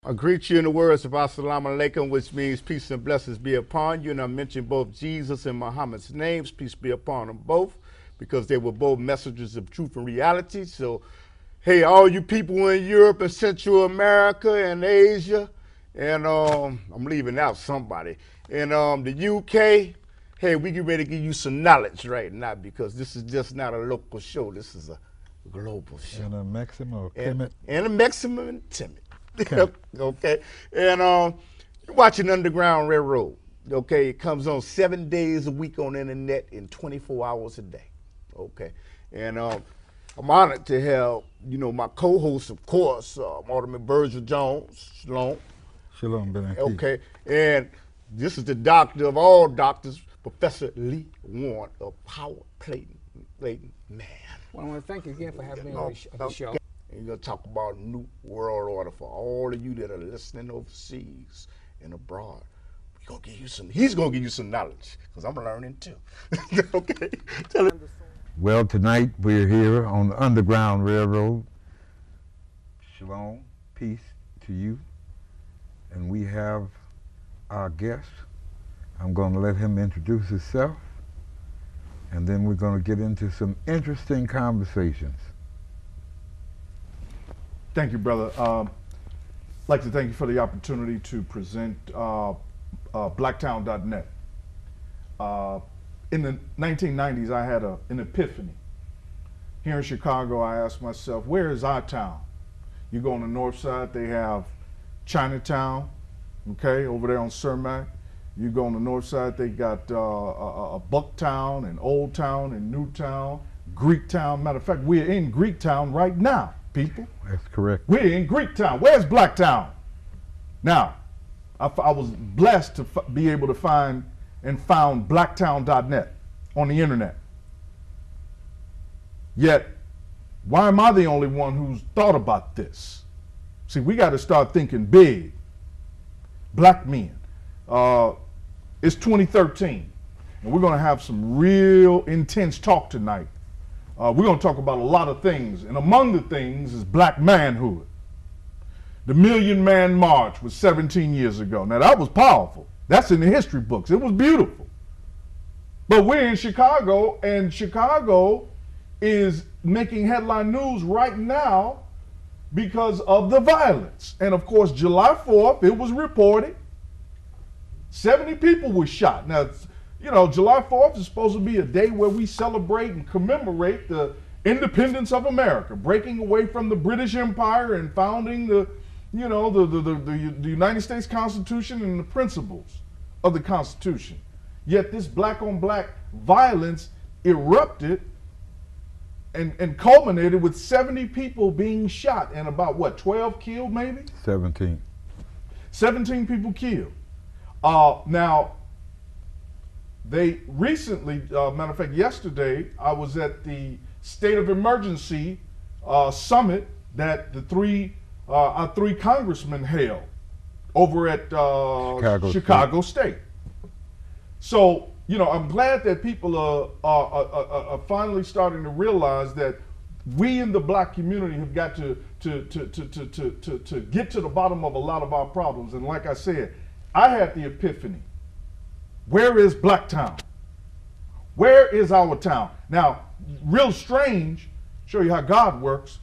I greet you in the words of s.a.a.w, which means peace and blessings be upon you. And I mention both Jesus and Muhammad's names. Peace be upon them both, because they were both messengers of truth and reality. So, hey, all you people in Europe and Central America and Asia, and I'm leaving out somebody, and the UK, hey, we get ready to give you some knowledge right now, because this is just not a local show. This is a global show. And a maximum or timid? And a maximum and timid. Okay, and you're watching Underground Railroad. Okay, it comes on 7 days a week on the internet and 24 hours a day. Okay, and I'm honored to have my co-host, of course, Alderman Virgil Jones. Shalom. Shalom, Ben. Okay, and this is the doctor of all doctors, Professor Lee Warren, a power plating man. Well, I want to thank you again for having me on the show. And you're going to talk about a new world order for all of you that are listening overseas and abroad. He's going to give you some knowledge, because I'm learning too. Okay. Well, tonight we're here on the Underground Railroad. Shalom, peace to you. And we have our guest. I'm going to let him introduce himself, and then we're going to get into some interesting conversations. Thank you, brother. I'd like to thank you for the opportunity to present blacktown.net. In the 1990s, I had an epiphany. Here in Chicago, I asked myself, where is our town? You go on the north side, they have Chinatown, okay, over there on Cermak. You go on the north side, they got Bucktown and Old Town and Newtown, Greektown. Matter of fact, we're in Greektown right now, people. That's correct. We're in Greektown. Where's Blacktown? Now, I was blessed to be able to find and found blacktown.net on the internet. Yet, why am I the only one who's thought about this? See, we got to start thinking big. Black men. It's 2013, and we're going to have some real intense talk tonight. We're going to talk about a lot of things, and among the things is black manhood. The Million Man March was 17 years ago. Now, that was powerful. That's in the history books. It was beautiful. But we're in Chicago, and Chicago is making headline news right now because of the violence. And of course, July 4th, it was reported 70 people were shot. Now, July 4th is supposed to be a day where we celebrate and commemorate the independence of America, breaking away from the British Empire and founding the United States Constitution and the principles of the Constitution. Yet this black on black violence erupted and culminated with 70 people being shot and about 12 killed maybe? 17. 17 people killed. Now, they recently, matter of fact, yesterday, I was at the state of emergency summit that our three congressmen held over at Chicago State. So, I'm glad that people are finally starting to realize that we in the black community have got to get to the bottom of a lot of our problems. And like I said, I had the epiphany. Where is Blacktown? Where is our town? Now, real strange, show you how God works.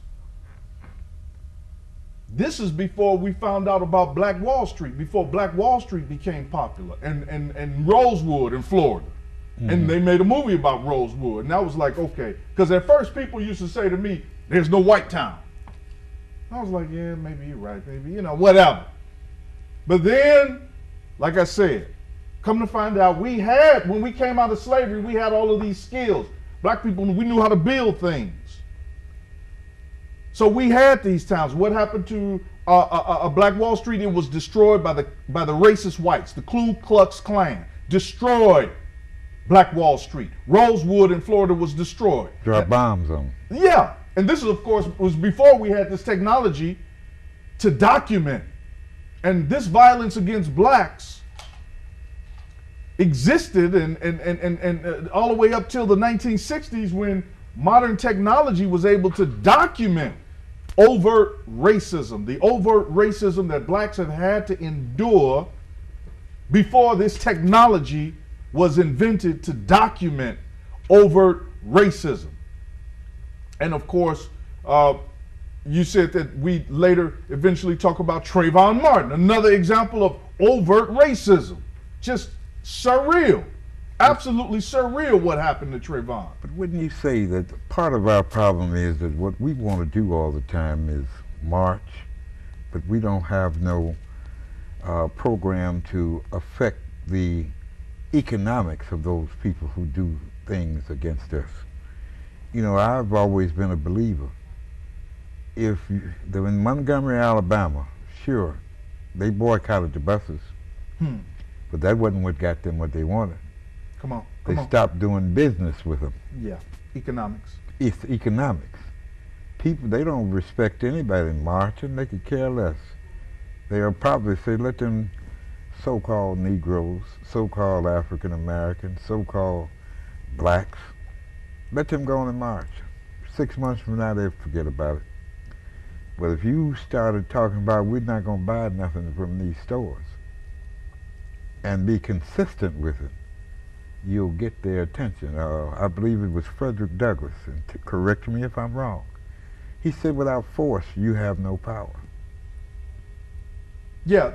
This is before we found out about Black Wall Street, before Black Wall Street became popular, and Rosewood in Florida. Mm-hmm. And they made a movie about Rosewood. And I was like, okay. Because at first people used to say to me, there's no white town. I was like, yeah, maybe you're right, maybe, whatever. But then, like I said, come to find out, when we came out of slavery, we had all of these skills. Black people, we knew how to build things. So we had these towns. What happened to Black Wall Street? It was destroyed by the racist whites. The Ku Klux Klan destroyed Black Wall Street. Rosewood in Florida was destroyed. Drop bombs on them. Yeah. And this is, of course, was before we had this technology to document. And this violence against blacks existed and all the way up till the 1960s, when modern technology was able to document overt racism, the overt racism that blacks have had to endure before this technology was invented to document overt racism. And of course, you said that we later eventually talk about Trayvon Martin, another example of overt racism. Just surreal, absolutely surreal what happened to Trayvon. But wouldn't you say that part of our problem is that what we want to do all the time is march, but we don't have no program to affect the economics of those people who do things against us. You know, I've always been a believer. If they were in Montgomery, Alabama, sure, they boycotted the buses, but that wasn't what got them what they wanted. Come on. They stopped doing business with them. Yeah, economics. It's economics. People, they don't respect anybody marching. They could care less. They'll probably say, let them so-called Negroes, so-called African Americans, so-called blacks, let them go on and march. 6 months from now, they'll forget about it. But if you started talking about we're not going to buy nothing from these stores and be consistent with it, you'll get their attention. I believe it was Frederick Douglass, and correct me if I'm wrong. He said, without force, you have no power. Yeah.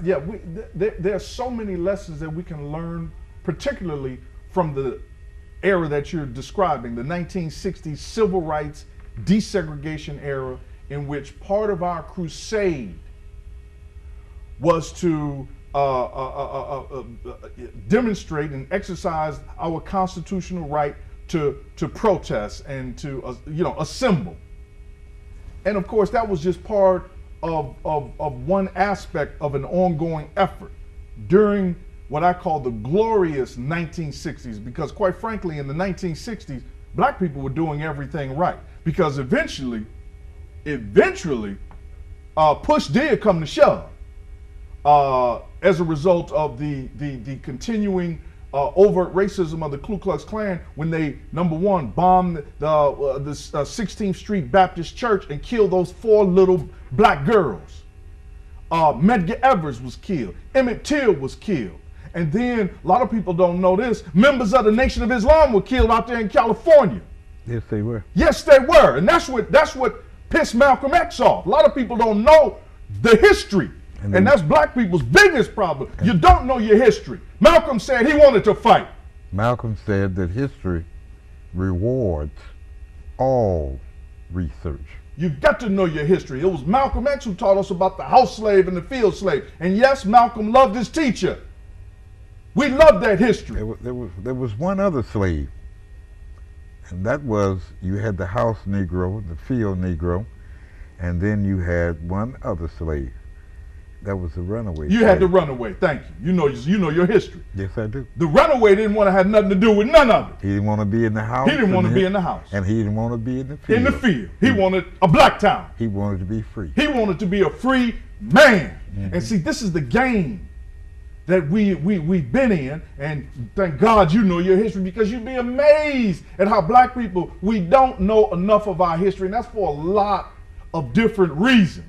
There are so many lessons that we can learn, particularly from the era that you're describing, the 1960s civil rights desegregation era, in which part of our crusade was to demonstrate and exercise our constitutional right to protest and to assemble. And of course, that was just part of one aspect of an ongoing effort during what I call the glorious 1960s, because quite frankly, in the 1960s, black people were doing everything right, because eventually, push did come to shove as a result of the continuing overt racism of the Ku Klux Klan when they, number one, bombed the 16th Street Baptist Church and killed those 4 little black girls. Medgar Evers was killed. Emmett Till was killed. And then, a lot of people don't know this, members of the Nation of Islam were killed out there in California. Yes, they were. Yes, they were. And that's what pissed Malcolm X off. A lot of people don't know the history. And that's black people's biggest problem. You don't know your history. Malcolm said he wanted to fight. Malcolm said that history rewards all research. You've got to know your history. It was Malcolm X who taught us about the house slave and the field slave. And yes, Malcolm loved his teacher. We love that history. There was one other slave, and that was, you had the house Negro, the field Negro, and then you had one other slave. That was the runaway. You had the runaway. Thank you. You know your history. Yes, I do. The runaway didn't want to have nothing to do with none of it. He didn't want to be in the house. He didn't want to be in the house. And he didn't want to be in the field. In the field. He wanted a black town. He wanted to be free. He wanted to be a free man. And see, this is the game that we've been in, and thank God you know your history, because you'd be amazed at how black people, we don't know enough of our history, and that's for a lot of different reasons.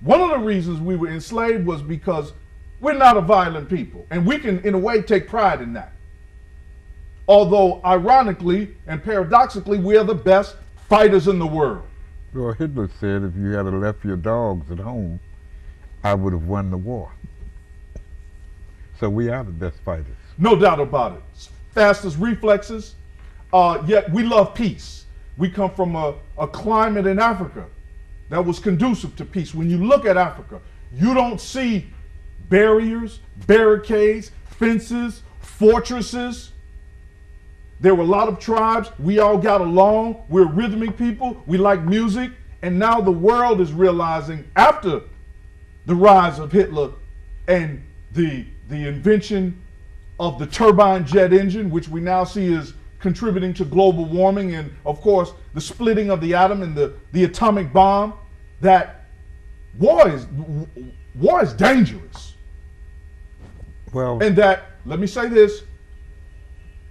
One of the reasons we were enslaved was because we're not a violent people, and we can, in a way, take pride in that. Although, ironically and paradoxically, we are the best fighters in the world. Well, Hitler said, if you had left your dogs at home, I would have won the war. So we are the best fighters. No doubt about it. Fastest reflexes, yet we love peace. We come from a climate in Africa that was conducive to peace. When you look at Africa, you don't see barriers, barricades, fences, fortresses. There were a lot of tribes. We all got along. We're rhythmic people. We like music. And now the world is realizing, after the rise of Hitler and the invention of the turbine jet engine, which we now see is contributing to global warming, and of course the splitting of the atom and the atomic bomb, that war is dangerous. Well, and that, let me say this,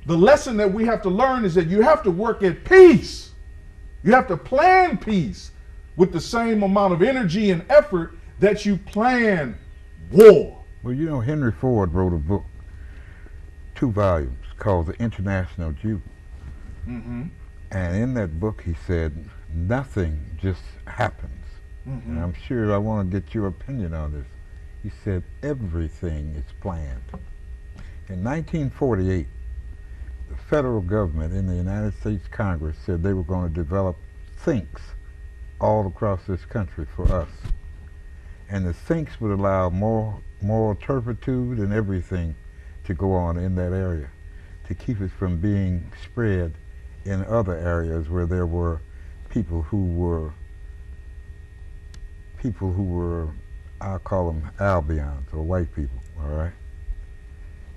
the lesson that we have to learn is that you have to work at peace. You have to plan peace with the same amount of energy and effort that you plan war. Well, you know, Henry Ford wrote a book, 2 volumes, called The International Jew. Mm-hmm. And in that book, he said, nothing just happens. Mm-hmm. And I'm sure I want to get your opinion on this. He said, everything is planned. In 1948, the federal government in the United States Congress said they were going to develop thinks all across this country for us. And the thinks would allow more moral turpitude and everything to go on in that area to keep it from being spread in other areas where there were people who were, I'll call them Albions or white people, all right?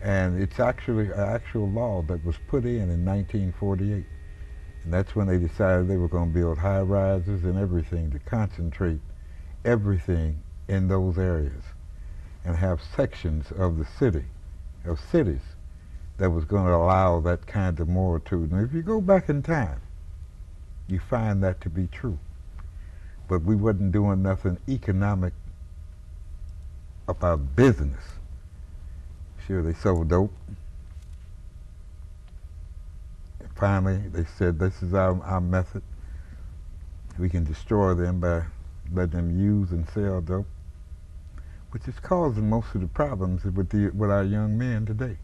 And it's actually an actual law that was put in 1948. And that's when they decided they were going to build high rises and everything to concentrate everything in those areas and have sections of the city, of cities, that was going to allow that kind of moral-tude. And if you go back in time, you find that to be true. But we wasn't doing nothing economic about business. Sure, they sold dope. And finally, they said, this is our method. We can destroy them by letting them use and sell dope, which is causing most of the problems with our young men today.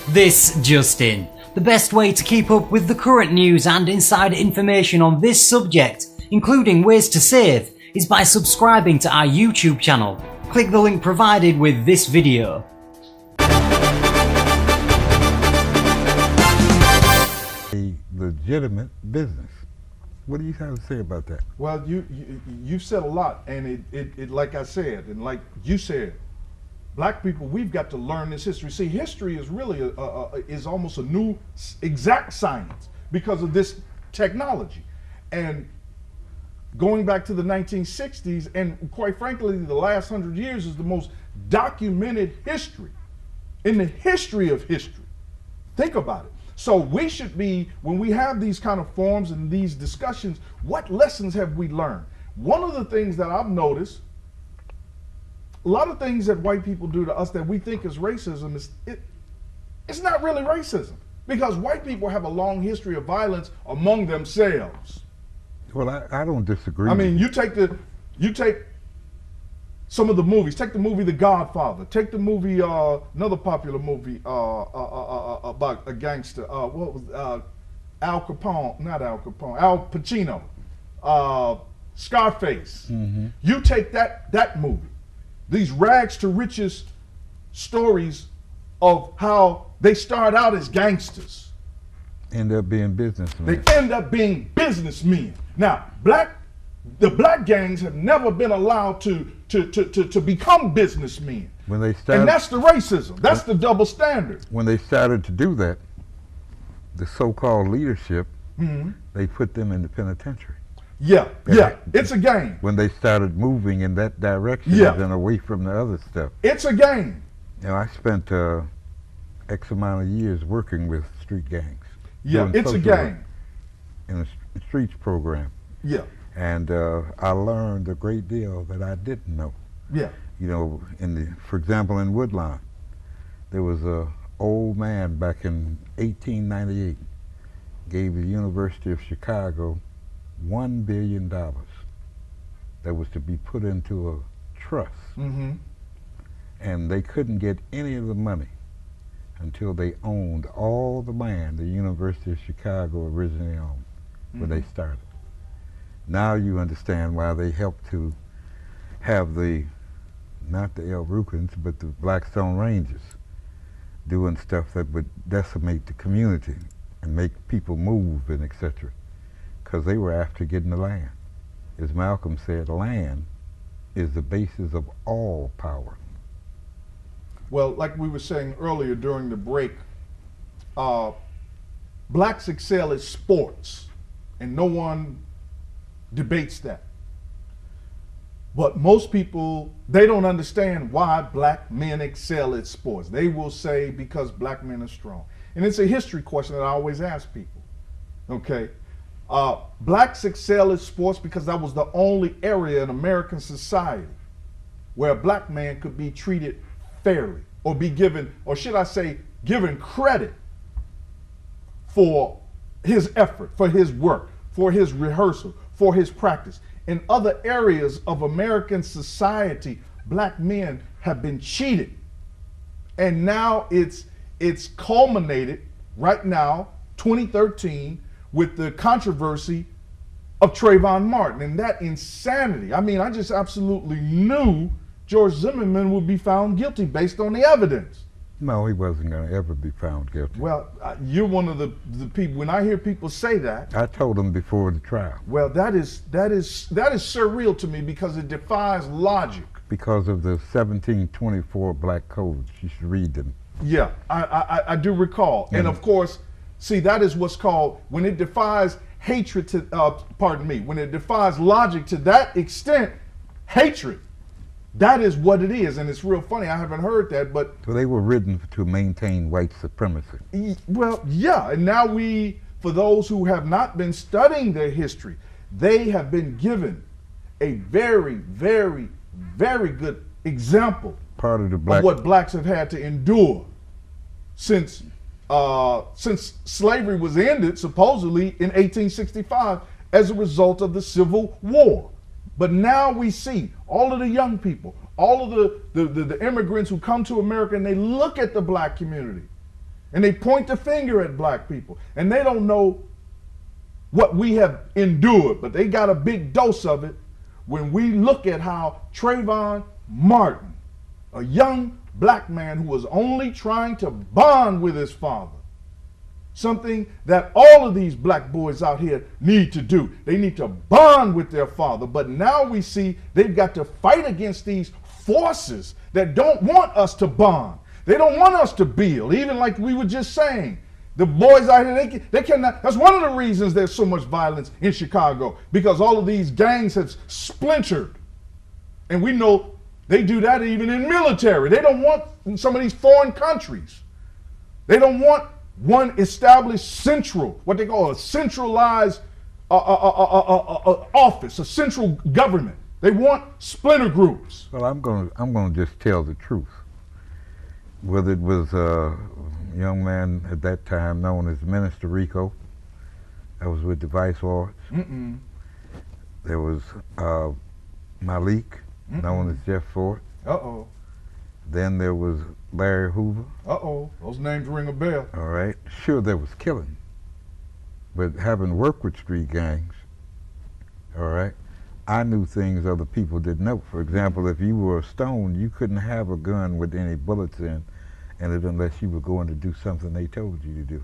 This just in. The best way to keep up with the current news and insider information on this subject, including ways to save, is by subscribing to our YouTube channel. Click the link provided with this video. A legitimate business. What do you have to say about that? Well, you've said a lot, and it like I said, and like you said, black people, we've got to learn this history. See, history is really is almost a new exact science because of this technology. And going back to the 1960s, and quite frankly, the last 100 years is the most documented history in the history of history. Think about it. So we should be, when we have these kind of forums and these discussions, what lessons have we learned? One of the things that I've noticed, a lot of things that white people do to us that we think is racism, it's not really racism, because white people have a long history of violence among themselves. Well, I don't disagree. I mean, you take some of the movies. Take the movie The Godfather. Take the movie, another popular movie about a gangster. What was Al Capone? Not Al Capone. Al Pacino. Scarface. Mm-hmm. You take that movie. These rags to riches stories of how they start out as gangsters. End up being businessmen. They end up being businessmen. Now, the black gangs have never been allowed to become businessmen. When they started, and that's the racism. That's the double standard. When they started to do that, the so-called leadership, Mm-hmm. they put them in the penitentiary. Yeah, it's a game. When they started moving in that direction and away from the other stuff. It's a game. You know, I spent X amount of years working with street gangs. Yeah, it's a game. In a streets program. Yeah. And I learned a great deal that I didn't know. Yeah. You know, for example, in Woodlawn, there was a old man back in 1898 gave the University of Chicago $1 billion that was to be put into a trust. Mm-hmm. And they couldn't get any of the money until they owned all the land the University of Chicago originally owned when they started. Now you understand why they helped to have not the El Rukins, but the Blackstone Rangers doing stuff that would decimate the community and make people move and etc. Because they were after getting the land. As Malcolm said, land is the basis of all power. Well, like we were saying earlier during the break, blacks excel at sports, and no one debates that. But most people, they don't understand why black men excel at sports. They will say because black men are strong. And it's a history question that I always ask people. Okay. Blacks excel at sports because that was the only area in American society where a black man could be treated fairly or be given, or should I say, given credit for his effort, for his work, for his rehearsal, for his practice. In other areas of American society, black men have been cheated. And now it's culminated right now, 2013, with the controversy of Trayvon Martin and that insanity. I mean, I just absolutely knew George Zimmerman would be found guilty based on the evidence. No, he wasn't going to ever be found guilty. Well, you're one of the people, when I hear people say that. I told him before the trial. Well, that is surreal to me because it defies logic. Because of the 1724 black codes. You should read them. Yeah, I do recall. And of course, see, that is what's called, when it defies hatred to, when it defies logic to that extent, hatred. That is what it is, and it's real funny. I haven't heard that, but So they were written to maintain white supremacy. Well, yeah, and now for those who have not been studying their history, they have been given a very, very, very good example Part of the of what blacks have had to endure since slavery was ended, supposedly in 1865, as a result of the Civil War. But now we see all of the young people, all of the immigrants who come to America, and they look at the black community and they point the finger at black people, and they don't know what we have endured, but they got a big dose of it when we look at how Trayvon Martin, a young black man who was only trying to bond with his father, something that all of these black boys out here need to do. They need to bond with their father. But now we see they've got to fight against these forces that don't want us to bond. They don't want us to build, even like we were just saying. The boys out here, they cannot. That's one of the reasons there's so much violence in Chicago, because all of these gangs have splintered. And we know they do that even in military. They don't want in some of these foreign countries. They don't want one established central, what they call a centralized office, a central government. They want splinter groups. Well, I'm gonna just tell the truth. Whether it was a young man at that time known as Minister Rico, that was with the Vice Lords. There was Malik, known as Jeff Ford. Then there was Larry Hoover. Those names ring a bell. All right. Sure, there was killing. But having worked with street gangs, all right, I knew things other people didn't know. For example, if you were a stone, you couldn't have a gun with any bullets in it unless you were going to do something they told you to do.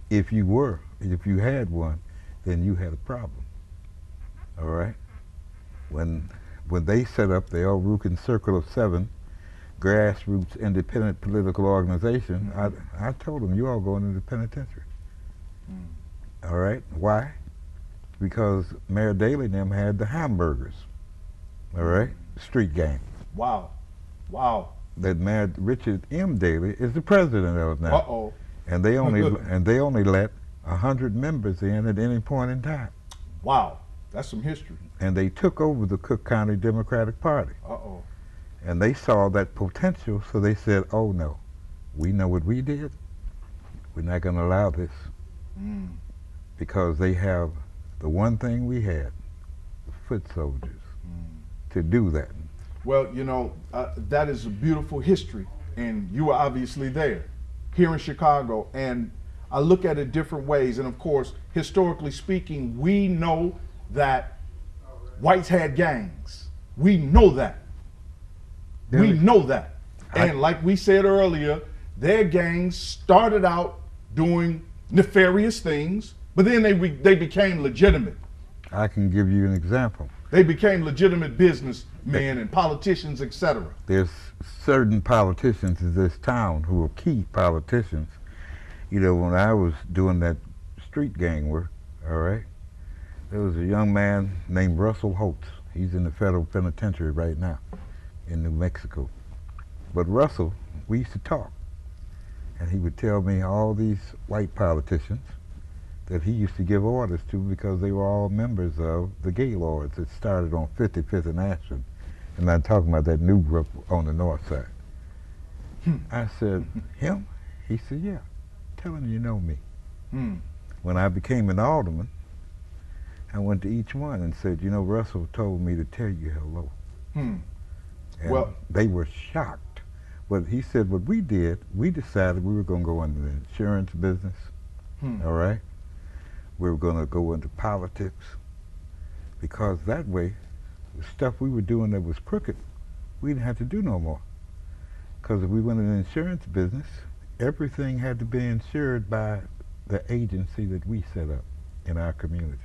If you had one, then you had a problem. All right? When they set up the El Rukin Circle of Seven, grassroots independent political organization, I told them, you all going into the penitentiary. All right? Why? Because Mayor Daley and them had the hamburgers. All right? Street gang. Wow. That Mayor Richard M. Daley is the president of now. And they only let 100 members in at any point in time. Wow. That's some history. And they took over the Cook County Democratic Party. And they saw that potential, so they said, oh no, we know what we did. We're not going to allow this. Because they have the one thing we had, the foot soldiers, to do that. Well, you know, that is a beautiful history, and you were obviously there, here in Chicago, and I look at it different ways, and of course, historically speaking, we know that whites had gangs. We know that. We know that. And like we said earlier, their gangs started out doing nefarious things, but then they became legitimate. I can give you an example. They became legitimate businessmen and politicians, etc. There's certain politicians in this town who are key politicians. You know, when I was doing that street gang work, all right, there was a young man named Russell Holtz. He's in the federal penitentiary right now in New Mexico. But Russell, we used to talk, and he would tell me all these white politicians that he used to give orders to because they were all members of the Gaylords that started on 55th and Ashland. And I'm talking about that new group on the north side. I said, him? He said, yeah. Tell him you know me. When I became an alderman, I went to each one and said, you know, Russell told me to tell you hello. And Well, they were shocked. But he said, what we did, we decided we were going to go into the insurance business, all right? We were going to go into politics, because that way, the stuff we were doing that was crooked, we didn't have to do no more. Because if we went in the insurance business, everything had to be insured by the agency that we set up in our communities.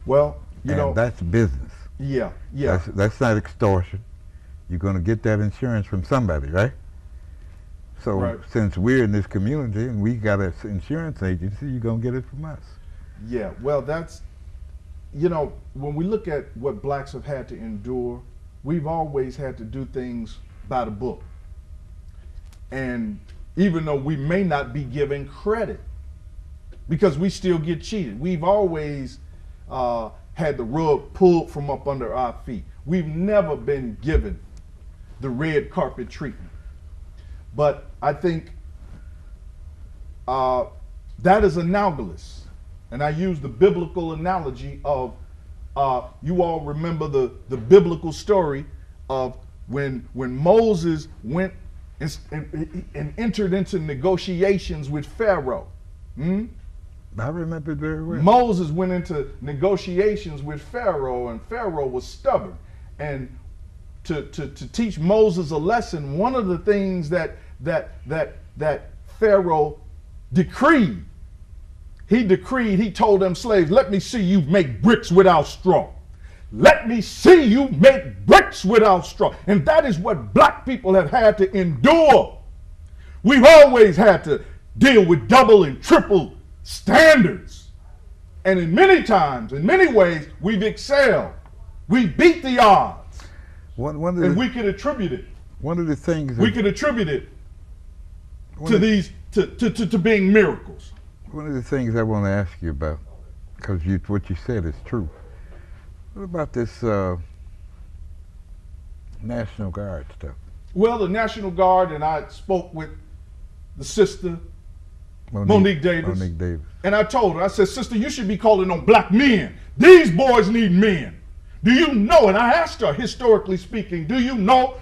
well, you And know, that's business. yeah. That's not extortion. You're going to get that insurance from somebody, right? So Right. since we're in this community and we got an insurance agency, you're going to get it from us. Yeah, well, that's, you know, when we look at what blacks have had to endure, we've always had to do things by the book. And even though we may not be given credit, because we still get cheated, we've always had the rug pulled from up under our feet. We've never been given the red carpet treatment. But I think that is analogous. And I use the biblical analogy of, you all remember the biblical story of when Moses went and entered into negotiations with Pharaoh. I remember it very well. Moses went into negotiations with Pharaoh, and Pharaoh was stubborn. And to teach Moses a lesson, one of the things that Pharaoh decreed, he told them slaves, let me see you make bricks without straw. Let me see you make bricks without straw. And that is what black people have had to endure. We've always had to deal with double and triple standards. And in many times, in many ways, we've excelled. We beat the odds. And we can attribute it. One of the things We can attribute it to being miracles. One of the things I want to ask you about, because what you said is true. What about this National Guard stuff? Well, the National Guard, and I spoke with the sister, Monique Davis. Monique Davis. And I told her, I said, sister, you should be calling on black men. These boys need men. Do you know, and I asked her, historically speaking, do you know